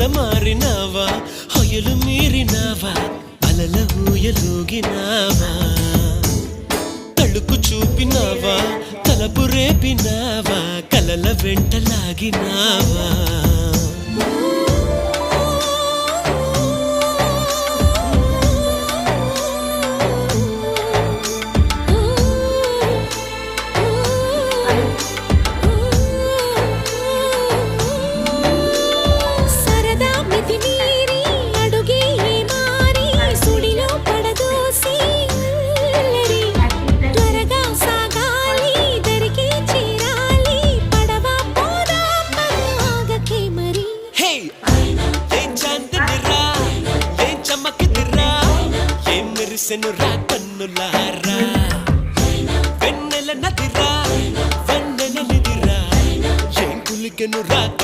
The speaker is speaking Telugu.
మారినావా హొయలు మీరినావా అలల ఊయలూగినావా తళుకు చూపినావా తలపు రేపినావా కలల వెంటలాగినావా సెనురా కన్నులారా వెన్నెల నదిరా వెన్నెల నిదిరా ఏం కులికెనురా